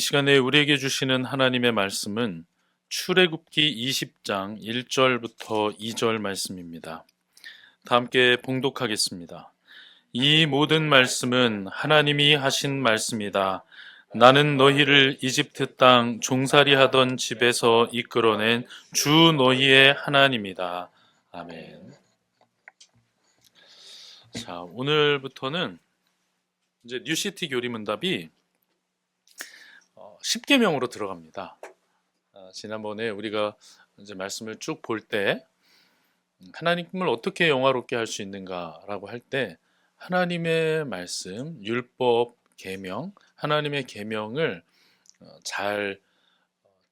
시간에 우리에게 주시는 하나님의 말씀은 출애굽기 20장 1절부터 2절 말씀입니다. 다 함께 봉독하겠습니다. 이 모든 말씀은 하나님이 하신 말씀이다. 나는 너희를 이집트 땅 종살이 하던 집에서 이끌어낸 주 너희의 하나님이다. 아멘. 자, 오늘부터는 이제 뉴시티 교리문답이 10계명으로 들어갑니다. 지난번에 우리가 이제 말씀을 쭉 볼 때 하나님을 어떻게 영화롭게 할 수 있는가라고 할 때 하나님의 말씀, 율법, 계명, 하나님의 계명을 잘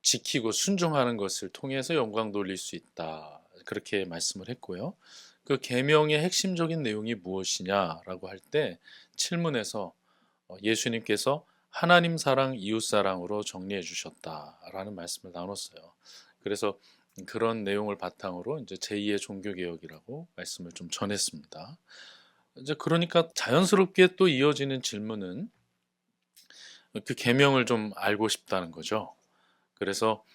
지키고 순종하는 것을 통해서 영광 돌릴 수 있다. 그렇게 말씀을 했고요. 그 계명의 핵심적인 내용이 무엇이냐라고 할 때 7문에서 예수님께서 하나님 사랑, 이웃 사랑으로 정리해 주셨다라는 말씀을 나눴어요. 그래서 그런 내용을 바탕으로 이제 제2의 종교개혁이라고 말씀을 좀 전했습니다. 이제 그러니까 자연스럽게 또 이어지는 질문은 그 계명을 좀 알고 싶다는 거죠. 그래서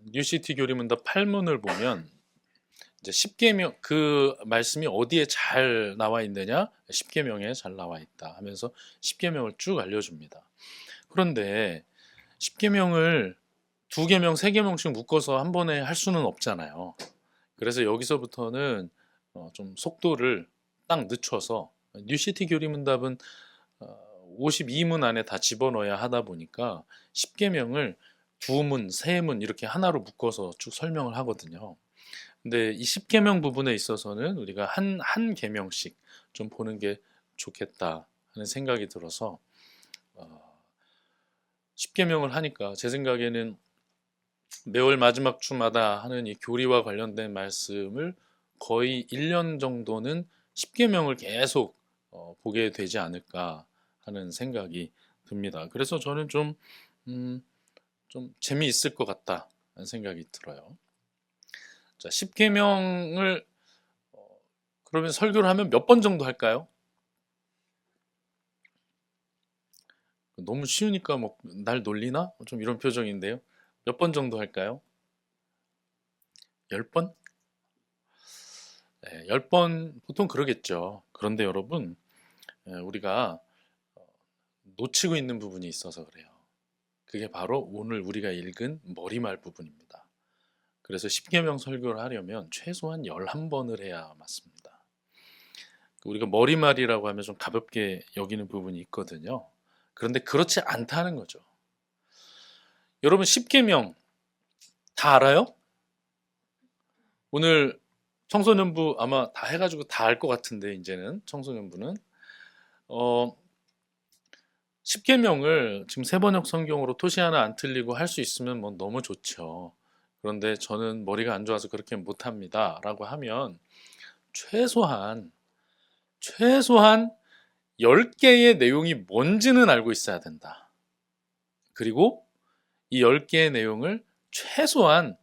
뉴시티 교리문답 8문을 보면 이제 10계명 그 말씀이 어디에 잘 나와 있느냐? 10계명에 잘 나와 있다 하면서 10계명을 쭉 알려줍니다. 그런데 10계명을 2계명, 3계명씩 묶어서 한 번에 할 수는 없잖아요. 그래서 여기서부터는 좀 속도를 딱 늦춰서 뉴시티 교리문답은 52문 안에 다 집어넣어야 하다 보니까 10계명을 2문, 3문 이렇게 하나로 묶어서 쭉 설명을 하거든요. 근데 이 10계명 부분에 있어서는 우리가 한 계명씩 좀 보는 게 좋겠다 하는 생각이 들어서 10계명을 하니까 제 생각에는 매월 마지막 주마다 하는 이 교리와 관련된 말씀을 거의 1년 정도는 10계명을 계속 보게 되지 않을까 하는 생각이 듭니다. 그래서 저는 좀 재미있을 것 같다 하는 생각이 들어요. 자, 10계명을 그러면 설교를 하면 몇 번 정도 할까요? 너무 쉬우니까 뭐 날 놀리나? 좀 이런 표정인데요. 몇 번 정도 할까요? 10번? 네, 10번 보통 그러겠죠. 그런데 여러분, 우리가 놓치고 있는 부분이 있어서 그래요. 그게 바로 오늘 우리가 읽은 머리말 부분입니다. 그래서 10계명 설교를 하려면 최소한 11번을 해야 맞습니다. 우리가 머리말이라고 하면 좀 가볍게 여기는 부분이 있거든요. 그런데 그렇지 않다는 거죠. 여러분 10계명 다 알아요? 오늘 청소년부 아마 다 해가지고 다 알 것 같은데 이제는 청소년부는 10계명을 지금 세번역 성경으로 토시 하나 안 틀리고 할 수 있으면 뭐 너무 좋죠. 그런데 저는 머리가 안 좋아서 그렇게 못합니다 라고 하면 최소한 10개의 내용이 뭔지는 알고 있어야 된다. 그리고 이 10개의 내용을 최소한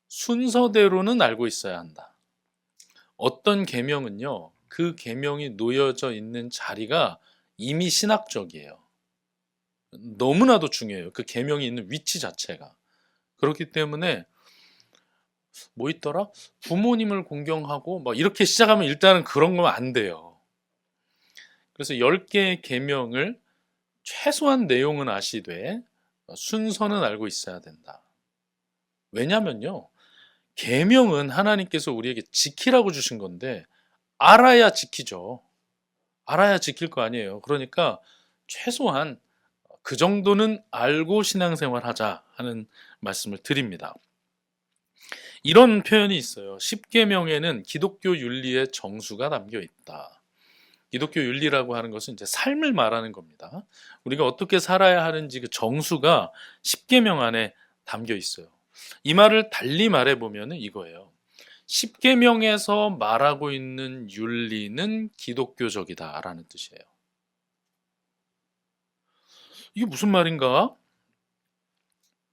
순서대로는 알고 있어야 한다. 어떤 계명은요, 그 계명이 놓여져 있는 자리가 이미 신학적이에요. 너무나도 중요해요. 그 계명이 있는 위치 자체가. 그렇기 때문에 뭐 있더라? 부모님을 공경하고 막 이렇게 시작하면 일단은 그런 건 안 돼요. 그래서 10개의 계명을 최소한 내용은 아시되 순서는 알고 있어야 된다. 왜냐면요. 계명은 하나님께서 우리에게 지키라고 주신 건데 알아야 지키죠. 알아야 지킬 거 아니에요. 그러니까 최소한 그 정도는 알고 신앙생활 하자 하는 말씀을 드립니다. 이런 표현이 있어요. 10계명에는 기독교 윤리의 정수가 담겨 있다. 기독교 윤리라고 하는 것은 이제 삶을 말하는 겁니다. 우리가 어떻게 살아야 하는지 그 정수가 10계명 안에 담겨 있어요. 이 말을 달리 말해보면 이거예요. 10계명에서 말하고 있는 윤리는 기독교적이다 라는 뜻이에요. 이게 무슨 말인가?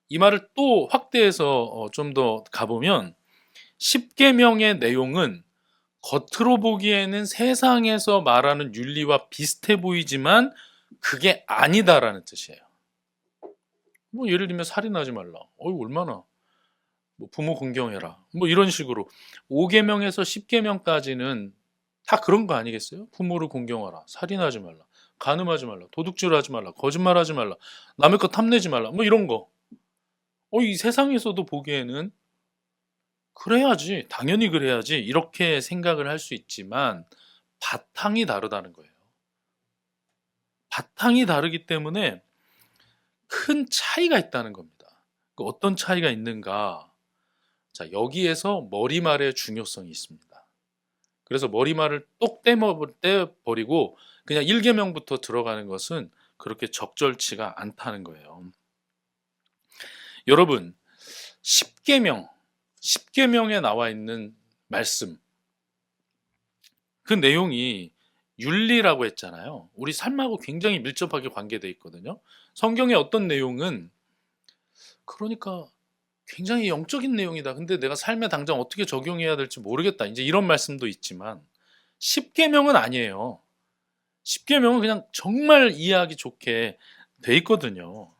이 말을 또 확대해서 좀 더 가보면 10계명의 내용은 겉으로 보기에는 세상에서 말하는 윤리와 비슷해 보이지만 그게 아니다라는 뜻이에요. 뭐 예를 들면 살인하지 말라. 얼마나 뭐 부모 공경해라. 뭐 이런 식으로 5계명에서 10계명까지는 다 그런 거 아니겠어요? 부모를 공경하라. 살인하지 말라. 간음하지 말라. 도둑질하지 말라. 거짓말하지 말라. 남의 것 탐내지 말라. 뭐 이런 거. 이 세상에서도 보기에는 그래야지. 당연히 그래야지. 이렇게 생각을 할 수 있지만 바탕이 다르다는 거예요. 바탕이 다르기 때문에 큰 차이가 있다는 겁니다. 어떤 차이가 있는가? 자, 여기에서 머리말의 중요성이 있습니다. 그래서 머리말을 똑 떼버리고 그냥 1계명부터 들어가는 것은 그렇게 적절치가 않다는 거예요. 여러분, 10계명에 나와 있는 말씀, 그 내용이 윤리라고 했잖아요. 우리 삶하고 굉장히 밀접하게 관계되어 있거든요. 성경의 어떤 내용은 그러니까 굉장히 영적인 내용이다. 근데 내가 삶에 당장 어떻게 적용해야 될지 모르겠다. 이제 이런 말씀도 있지만 10계명은 아니에요. 10계명은 그냥 정말 이해하기 좋게 돼 있거든요.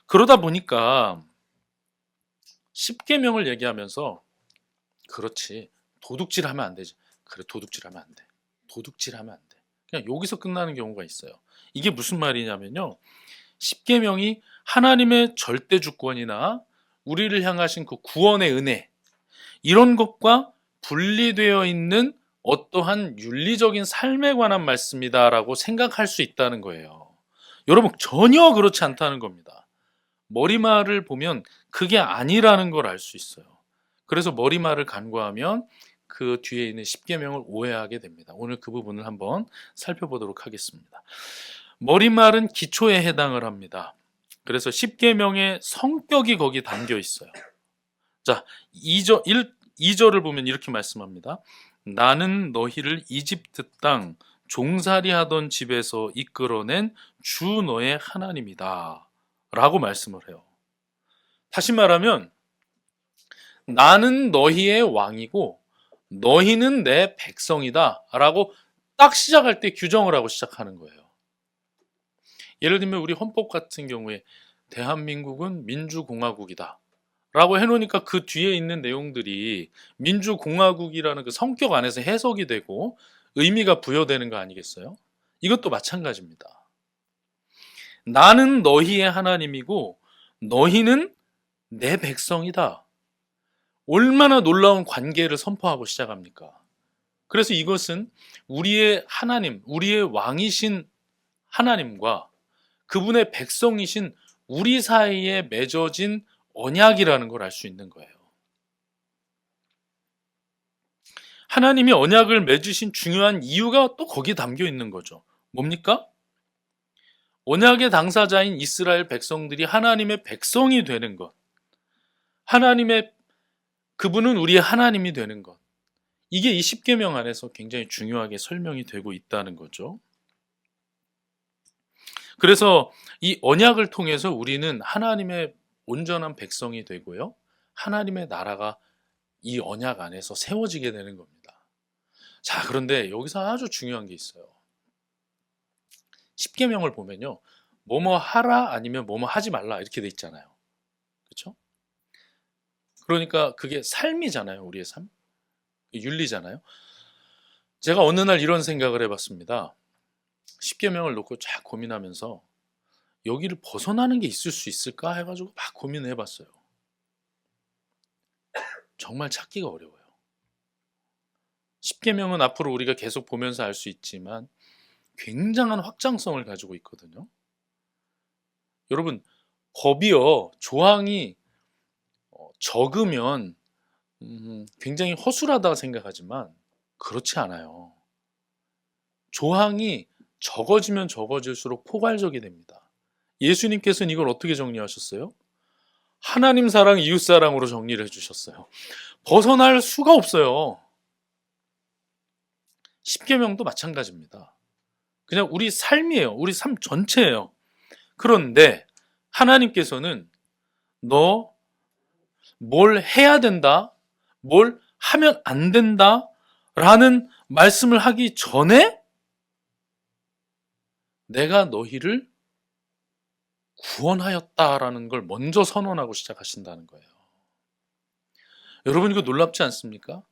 그러다 보니까 10계명을 얘기하면서 그렇지. 도둑질하면 안 되지. 그래, 도둑질하면 안 돼. 도둑질하면 안 돼. 그냥 여기서 끝나는 경우가 있어요. 이게 무슨 말이냐면요. 10계명이 하나님의 절대 주권이나 우리를 향하신 그 구원의 은혜, 이런 것과 분리되어 있는 어떠한 윤리적인 삶에 관한 말씀이다라고 생각할 수 있다는 거예요. 여러분, 전혀 그렇지 않다는 겁니다. 머리말을 보면 그게 아니라는 걸 알 수 있어요. 그래서 머리말을 간과하면 그 뒤에 있는 10계명을 오해하게 됩니다. 오늘 그 부분을 한번 살펴보도록 하겠습니다. 머리말은 기초에 해당을 합니다. 그래서 10계명의 성격이 거기 담겨 있어요. 자, 2절을 보면 이렇게 말씀합니다. 나는 너희를 이집트 땅 종살이 하던 집에서 이끌어낸 주 너의 하나님이다 라고 말씀을 해요. 다시 말하면 나는 너희의 왕이고 너희는 내 백성이다 라고 딱 시작할 때 규정을 하고 시작하는 거예요. 예를 들면 우리 헌법 같은 경우에 대한민국은 민주공화국이다 라고 해놓으니까 그 뒤에 있는 내용들이 민주공화국이라는 그 성격 안에서 해석이 되고 의미가 부여되는 거 아니겠어요? 이것도 마찬가지입니다. 나는 너희의 하나님이고 너희는 내 백성이다. 얼마나 놀라운 관계를 선포하고 시작합니까? 그래서 이것은 우리의 하나님, 우리의 왕이신 하나님과 그분의 백성이신 우리 사이에 맺어진 언약이라는 걸 알 수 있는 거예요. 하나님이 언약을 맺으신 중요한 이유가 또 거기에 담겨 있는 거죠. 뭡니까? 언약의 당사자인 이스라엘 백성들이 하나님의 백성이 되는 것. 그분은 우리의 하나님이 되는 것. 이게 이 10계명 안에서 굉장히 중요하게 설명이 되고 있다는 거죠. 그래서 이 언약을 통해서 우리는 하나님의 온전한 백성이 되고요. 하나님의 나라가 이 언약 안에서 세워지게 되는 겁니다. 자, 그런데 여기서 아주 중요한 게 있어요. 10계명을 보면요. 뭐뭐 하라 아니면 뭐뭐 하지 말라 이렇게 돼 있잖아요. 그렇죠? 그러니까 그게 삶이잖아요. 우리의 삶. 윤리잖아요. 제가 어느 날 이런 생각을 해봤습니다. 10계명을 놓고 쫙 고민하면서 여기를 벗어나는 게 있을 수 있을까 해가지고 막 고민을 해봤어요. 정말 찾기가 어려워요. 10계명은 앞으로 우리가 계속 보면서 알 수 있지만 굉장한 확장성을 가지고 있거든요. 여러분, 법이요, 조항이 적으면 굉장히 허술하다고 생각하지만 그렇지 않아요. 조항이 적어지면 적어질수록 포괄적이 됩니다. 예수님께서는 이걸 어떻게 정리하셨어요? 하나님 사랑, 이웃 사랑으로 정리를 해주셨어요. 벗어날 수가 없어요. 10계명도 마찬가지입니다. 그냥 우리 삶이에요. 우리 삶 전체예요. 그런데 하나님께서는 너 뭘 해야 된다, 뭘 하면 안 된다 라는 말씀을 하기 전에 내가 너희를 구원하였다라는 걸 먼저 선언하고 시작하신다는 거예요. 여러분 이거 놀랍지 않습니까?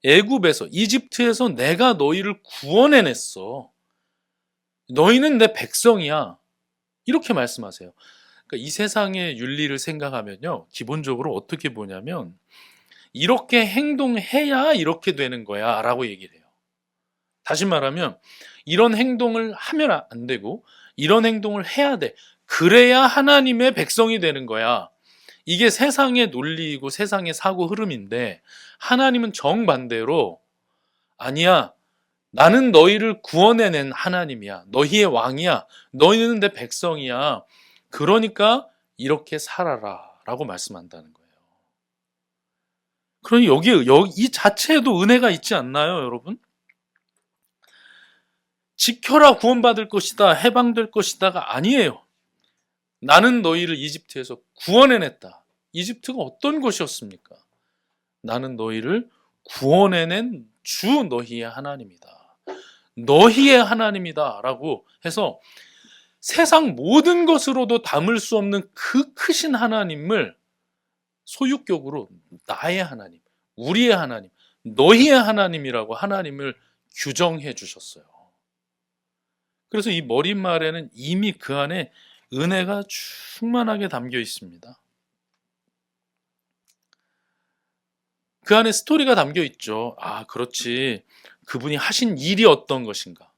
애굽에서 이집트에서 내가 너희를 구원해냈어. 너희는 내 백성이야. 이렇게 말씀하세요. 그러니까 이 세상의 윤리를 생각하면요. 기본적으로 어떻게 보냐면 이렇게 행동해야 이렇게 되는 거야 라고 얘기를 해요. 다시 말하면 이런 행동을 하면 안 되고 이런 행동을 해야 돼. 그래야 하나님의 백성이 되는 거야. 이게 세상의 논리이고 세상의 사고 흐름인데 하나님은 정반대로 아니야. 나는 너희를 구원해낸 하나님이야. 너희의 왕이야. 너희는 내 백성이야. 그러니까 이렇게 살아라 라고 말씀한다는 거예요. 그러니 여기 이 자체에도 은혜가 있지 않나요, 여러분? 지켜라 구원받을 것이다, 해방될 것이다가 아니에요. 나는 너희를 이집트에서 구원해냈다. 이집트가 어떤 곳이었습니까? 나는 너희를 구원해낸 주 너희의 하나님이다. 너희의 하나님이다 라고 해서 세상 모든 것으로도 담을 수 없는 그 크신 하나님을 소유격으로 나의 하나님, 우리의 하나님, 너희의 하나님이라고 하나님을 규정해 주셨어요. 그래서 이 머릿말에는 이미 그 안에 은혜가 충만하게 담겨 있습니다. 그 안에 스토리가 담겨 있죠. 아, 그렇지. 그분이 하신 일이 어떤 것인가.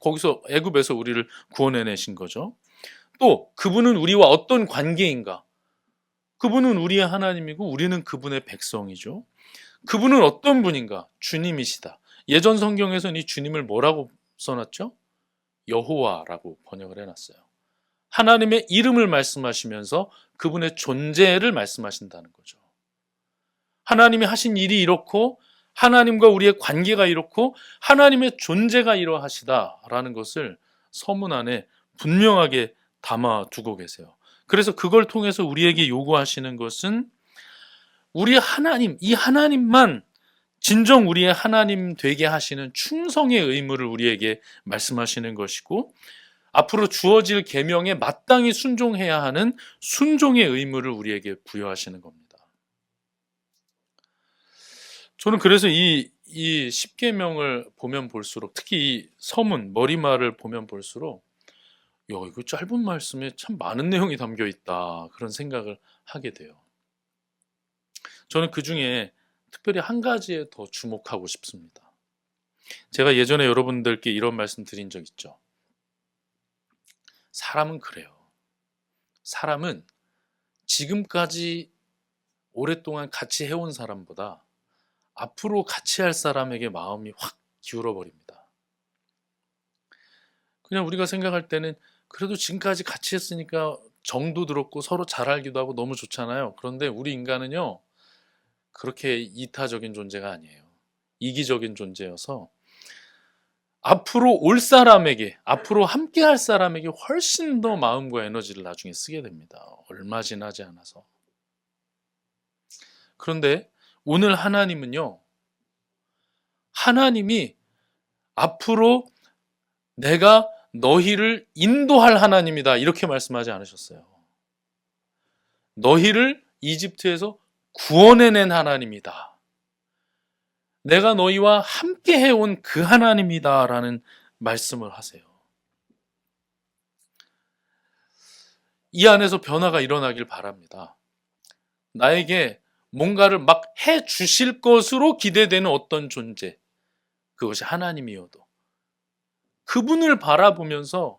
거기서 애굽에서 우리를 구원해내신 거죠. 또 그분은 우리와 어떤 관계인가. 그분은 우리의 하나님이고 우리는 그분의 백성이죠. 그분은 어떤 분인가? 주님이시다. 예전 성경에서는 이 주님을 뭐라고 써놨죠? 여호와라고 번역을 해놨어요. 하나님의 이름을 말씀하시면서 그분의 존재를 말씀하신다는 거죠. 하나님이 하신 일이 이렇고 하나님과 우리의 관계가 이렇고 하나님의 존재가 이러하시다라는 것을 서문 안에 분명하게 담아두고 계세요. 그래서 그걸 통해서 우리에게 요구하시는 것은 우리 하나님, 이 하나님만 진정 우리의 하나님 되게 하시는 충성의 의무를 우리에게 말씀하시는 것이고 앞으로 주어질 계명에 마땅히 순종해야 하는 순종의 의무를 우리에게 부여하시는 겁니다. 저는 그래서 이 10계명을 보면 볼수록 특히 이 서문, 머리말을 보면 볼수록 이거 짧은 말씀에 참 많은 내용이 담겨 있다 그런 생각을 하게 돼요. 저는 그 중에 특별히 한 가지에 더 주목하고 싶습니다. 제가 예전에 여러분들께 이런 말씀 드린 적 있죠. 사람은 그래요. 사람은 지금까지 오랫동안 같이 해온 사람보다 앞으로 같이 할 사람에게 마음이 확 기울어 버립니다. 그냥 우리가 생각할 때는 그래도 지금까지 같이 했으니까 정도 들었고 서로 잘 알기도 하고 너무 좋잖아요. 그런데 우리 인간은요, 그렇게 이타적인 존재가 아니에요. 이기적인 존재여서 앞으로 올 사람에게, 앞으로 함께 할 사람에게 훨씬 더 마음과 에너지를 나중에 쓰게 됩니다. 얼마 지나지 않아서. 그런데 오늘 하나님은요, 하나님이 앞으로 내가 너희를 인도할 하나님이다. 이렇게 말씀하지 않으셨어요. 너희를 이집트에서 구원해낸 하나님이다. 내가 너희와 함께 해온 그 하나님이다. 라는 말씀을 하세요. 이 안에서 변화가 일어나길 바랍니다. 나에게 뭔가를 막 해 주실 것으로 기대되는 어떤 존재, 그것이 하나님이어도 그분을 바라보면서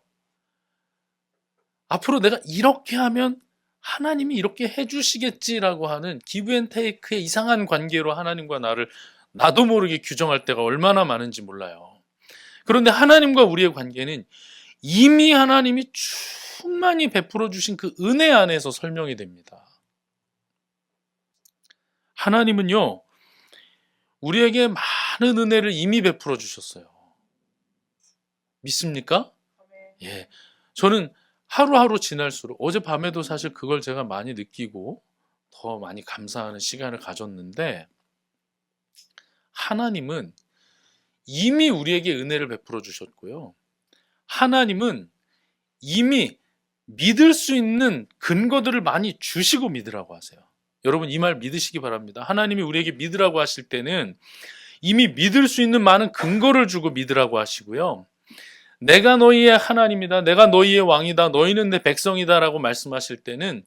앞으로 내가 이렇게 하면 하나님이 이렇게 해주시겠지라고 하는 기브앤테이크의 이상한 관계로 하나님과 나를 나도 모르게 규정할 때가 얼마나 많은지 몰라요. 그런데 하나님과 우리의 관계는 이미 하나님이 충만히 베풀어 주신 그 은혜 안에서 설명이 됩니다. 하나님은요, 우리에게 많은 은혜를 이미 베풀어 주셨어요. 믿습니까? 예. 저는 하루하루 지날수록 어젯밤에도 사실 그걸 제가 많이 느끼고 더 많이 감사하는 시간을 가졌는데 하나님은 이미 우리에게 은혜를 베풀어 주셨고요. 하나님은 이미 믿을 수 있는 근거들을 많이 주시고 믿으라고 하세요. 여러분 이 말 믿으시기 바랍니다. 하나님이 우리에게 믿으라고 하실 때는 이미 믿을 수 있는 많은 근거를 주고 믿으라고 하시고요. 내가 너희의 하나님이다. 내가 너희의 왕이다. 너희는 내 백성이다 라고 말씀하실 때는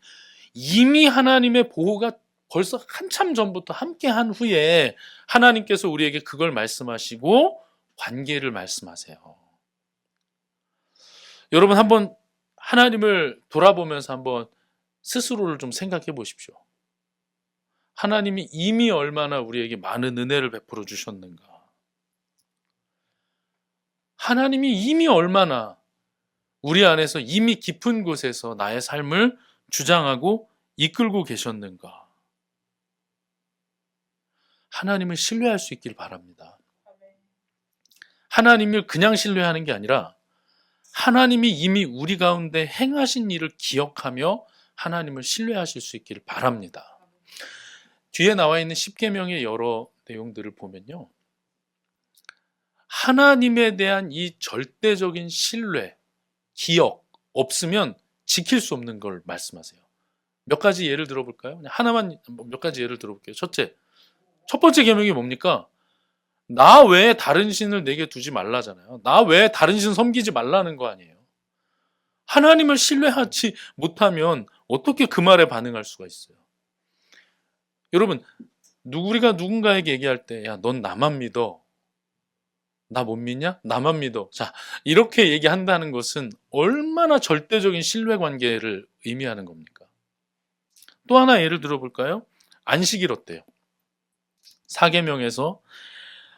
이미 하나님의 보호가 벌써 한참 전부터 함께한 후에 하나님께서 우리에게 그걸 말씀하시고 관계를 말씀하세요. 여러분 한번 하나님을 돌아보면서 한번 스스로를 좀 생각해 보십시오. 하나님이 이미 얼마나 우리에게 많은 은혜를 베풀어 주셨는가. 하나님이 이미 얼마나 우리 안에서 이미 깊은 곳에서 나의 삶을 주장하고 이끌고 계셨는가. 하나님을 신뢰할 수 있길 바랍니다. 하나님을 그냥 신뢰하는 게 아니라 하나님이 이미 우리 가운데 행하신 일을 기억하며 하나님을 신뢰하실 수 있기를 바랍니다. 뒤에 나와 있는 십계명의 여러 내용들을 보면요. 하나님에 대한 이 절대적인 신뢰, 기억 없으면 지킬 수 없는 걸 말씀하세요. 몇 가지 예를 들어볼까요? 하나만 몇 가지 예를 들어볼게요. 첫 번째 계명이 뭡니까? 나 외에 다른 신을 내게 두지 말라잖아요. 나 외에 다른 신 섬기지 말라는 거 아니에요. 하나님을 신뢰하지 못하면 어떻게 그 말에 반응할 수가 있어요? 여러분, 우리가 누군가에게 얘기할 때, 야, 넌 나만 믿어. 나 못 믿냐? 나만 믿어. 자, 이렇게 얘기한다는 것은 얼마나 절대적인 신뢰 관계를 의미하는 겁니까? 또 하나 예를 들어볼까요? 안식일 어때요? 사계명에서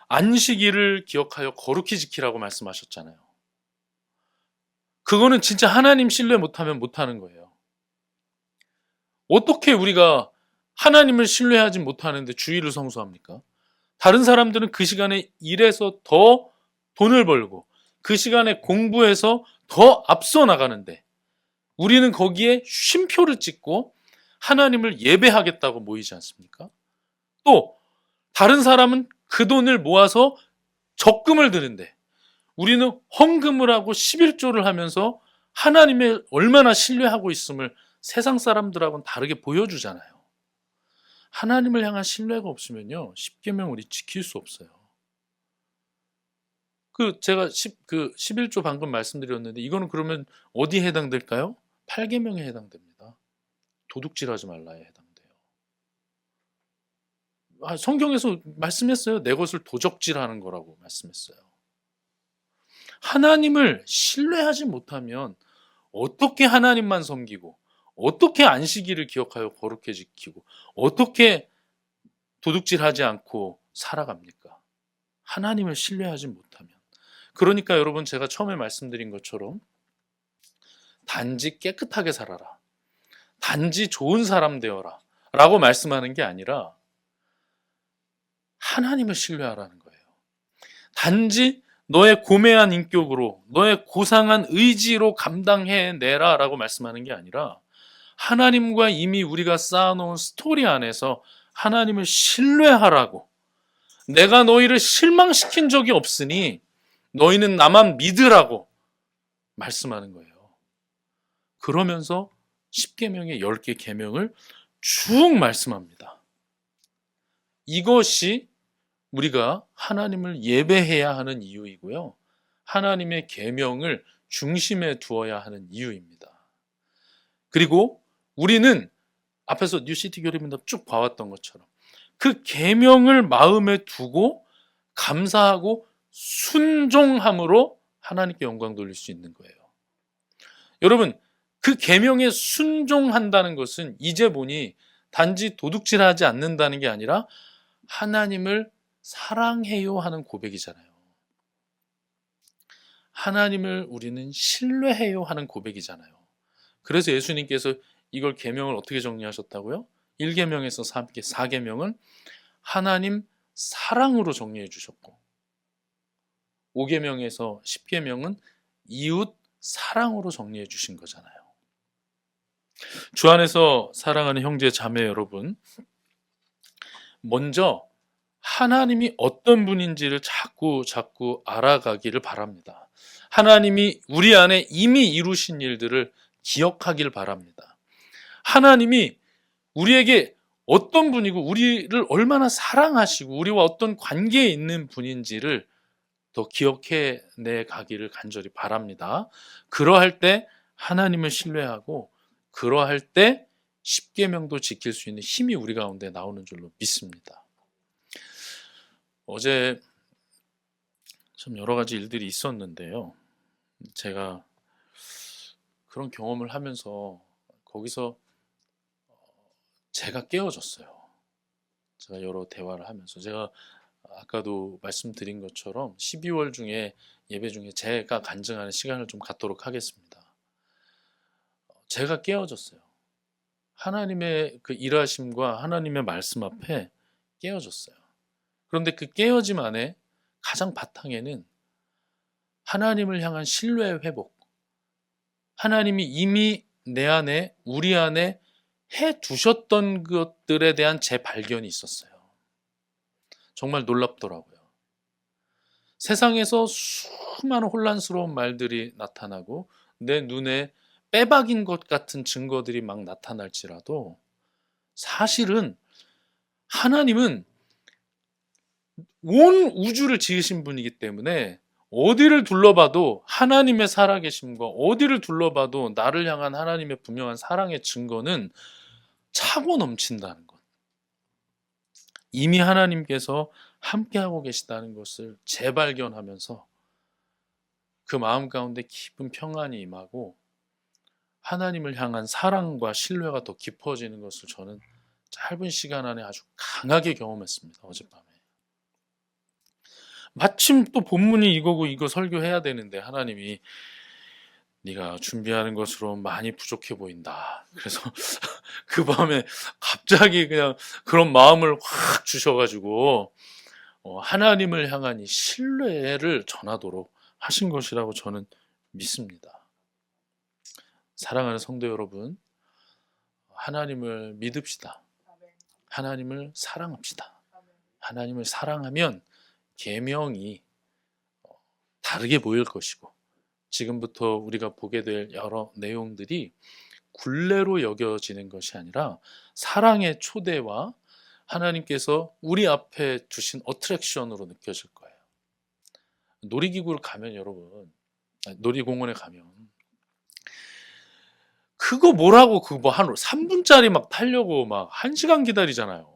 안식일을 기억하여 거룩히 지키라고 말씀하셨잖아요. 그거는 진짜 하나님 신뢰 못하면 못하는 거예요. 어떻게 우리가 하나님을 신뢰하지 못하는데 주일을 성수합니까? 다른 사람들은 그 시간에 일해서 더 돈을 벌고 그 시간에 공부해서 더 앞서 나가는데 우리는 거기에 쉼표를 찍고 하나님을 예배하겠다고 모이지 않습니까? 또 다른 사람은 그 돈을 모아서 적금을 드는데 우리는 헌금을 하고 11조를 하면서 하나님을 얼마나 신뢰하고 있음을 세상 사람들하고는 다르게 보여주잖아요. 하나님을 향한 신뢰가 없으면요, 십계명 우리 지킬 수 없어요. 제가 11조 방금 말씀드렸는데 이거는 그러면 어디에 해당될까요? 8계명에 해당됩니다. 도둑질하지 말라에 해당돼요. 성경에서 말씀했어요. 내 것을 도적질하는 거라고 말씀했어요. 하나님을 신뢰하지 못하면 어떻게 하나님만 섬기고 어떻게 안식일을 기억하여 거룩히 지키고 어떻게 도둑질하지 않고 살아갑니까? 하나님을 신뢰하지 못하면. 그러니까 여러분 제가 처음에 말씀드린 것처럼 단지 깨끗하게 살아라. 단지 좋은 사람 되어라. 라고 말씀하는 게 아니라 하나님을 신뢰하라는 거예요. 단지 너의 고매한 인격으로 너의 고상한 의지로 감당해내라 라고 말씀하는 게 아니라 하나님과 이미 우리가 쌓아놓은 스토리 안에서 하나님을 신뢰하라고, 내가 너희를 실망시킨 적이 없으니 너희는 나만 믿으라고 말씀하는 거예요. 그러면서 10계명의 10개 계명을 쭉 말씀합니다. 이것이 우리가 하나님을 예배해야 하는 이유이고요. 하나님의 계명을 중심에 두어야 하는 이유입니다. 그리고 우리는 앞에서 뉴시티 교리문답 쭉 봐왔던 것처럼 그 계명을 마음에 두고 감사하고 순종함으로 하나님께 영광 돌릴 수 있는 거예요. 여러분, 그 계명에 순종한다는 것은 이제 보니 단지 도둑질하지 않는다는 게 아니라 하나님을 사랑해요 하는 고백이잖아요. 하나님을 우리는 신뢰해요 하는 고백이잖아요. 그래서 예수님께서 이걸 계명을 어떻게 정리하셨다고요? 1계명에서 4계명은 하나님 사랑으로 정리해 주셨고 5계명에서 10계명은 이웃 사랑으로 정리해 주신 거잖아요. 주 안에서 사랑하는 형제 자매 여러분, 먼저 하나님이 어떤 분인지를 자꾸 알아가기를 바랍니다. 하나님이 우리 안에 이미 이루신 일들을 기억하길 바랍니다. 하나님이 우리에게 어떤 분이고 우리를 얼마나 사랑하시고 우리와 어떤 관계에 있는 분인지를 더 기억해 내 가기를 간절히 바랍니다. 그러할 때 하나님을 신뢰하고 그러할 때 십계명도 지킬 수 있는 힘이 우리 가운데 나오는 줄로 믿습니다. 어제 참 여러 가지 일들이 있었는데요. 제가 그런 경험을 하면서 거기서 제가 깨어졌어요. 제가 여러 대화를 하면서 제가 아까도 말씀드린 것처럼 12월 중에 예배 중에 제가 간증하는 시간을 좀 갖도록 하겠습니다. 제가 깨어졌어요. 하나님의 그 일하심과 하나님의 말씀 앞에 깨어졌어요. 그런데 그 깨어짐 안에 가장 바탕에는 하나님을 향한 신뢰 회복, 하나님이 이미 내 안에 우리 안에 해 두셨던 것들에 대한 재발견이 있었어요. 정말 놀랍더라고요. 세상에서 수많은 혼란스러운 말들이 나타나고 내 눈에 빼박인 것 같은 증거들이 막 나타날지라도 사실은 하나님은 온 우주를 지으신 분이기 때문에 어디를 둘러봐도 하나님의 살아계심과 어디를 둘러봐도 나를 향한 하나님의 분명한 사랑의 증거는 차고 넘친다는 것. 이미 하나님께서 함께하고 계시다는 것을 재발견하면서 그 마음 가운데 깊은 평안이 임하고 하나님을 향한 사랑과 신뢰가 더 깊어지는 것을 저는 짧은 시간 안에 아주 강하게 경험했습니다. 어젯밤에. 마침 또 본문이 이거고 이거 설교해야 되는데 하나님이 네가 준비하는 것으로 많이 부족해 보인다. 그래서 그 밤에 갑자기 그냥 그런 마음을 확 주셔가지고 하나님을 향한 이 신뢰를 전하도록 하신 것이라고 저는 믿습니다. 사랑하는 성도 여러분, 하나님을 믿읍시다. 하나님을 사랑합시다. 하나님을 사랑하면 계명이 다르게 보일 것이고 지금부터 우리가 보게 될 여러 내용들이 굴레로 여겨지는 것이 아니라 사랑의 초대와 하나님께서 우리 앞에 두신 어트랙션으로 느껴질 거예요. 놀이기구를 가면 여러분, 놀이공원에 가면 그거 뭐라고 그거 뭐 한 3분짜리 막 타려고 막 1시간 기다리잖아요.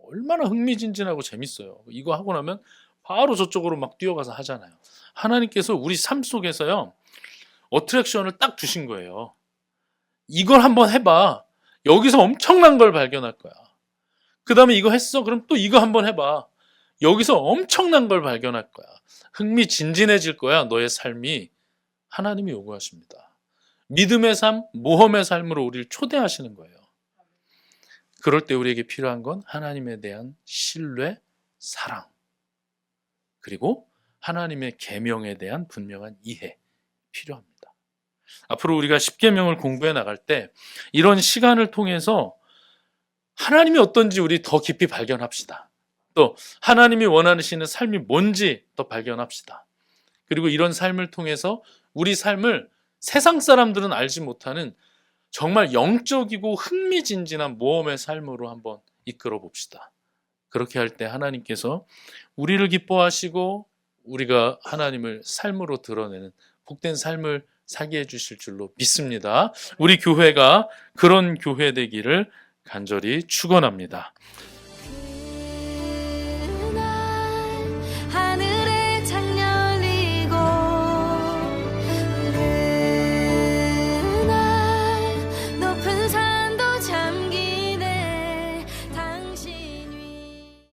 얼마나 흥미진진하고 재밌어요. 이거 하고 나면 바로 저쪽으로 막 뛰어가서 하잖아요. 하나님께서 우리 삶 속에서요 어트랙션을 딱 두신 거예요. 이걸 한번 해봐. 여기서 엄청난 걸 발견할 거야. 그 다음에 이거 했어? 그럼 또 이거 한번 해봐. 여기서 엄청난 걸 발견할 거야. 흥미진진해질 거야. 너의 삶이. 하나님이 요구하십니다. 믿음의 삶, 모험의 삶으로 우리를 초대하시는 거예요. 그럴 때 우리에게 필요한 건 하나님에 대한 신뢰, 사랑, 그리고 하나님의 계명에 대한 분명한 이해 필요합니다. 앞으로 우리가 십계명을 공부해 나갈 때 이런 시간을 통해서 하나님이 어떤지 우리 더 깊이 발견합시다. 또 하나님이 원하시는 삶이 뭔지 더 발견합시다. 그리고 이런 삶을 통해서 우리 삶을 세상 사람들은 알지 못하는 정말 영적이고 흥미진진한 모험의 삶으로 한번 이끌어 봅시다. 그렇게 할 때 하나님께서 우리를 기뻐하시고 우리가 하나님을 삶으로 드러내는 복된 삶을 살게 해주실 줄로 믿습니다. 우리 교회가 그런 교회 되기를 간절히 축원합니다.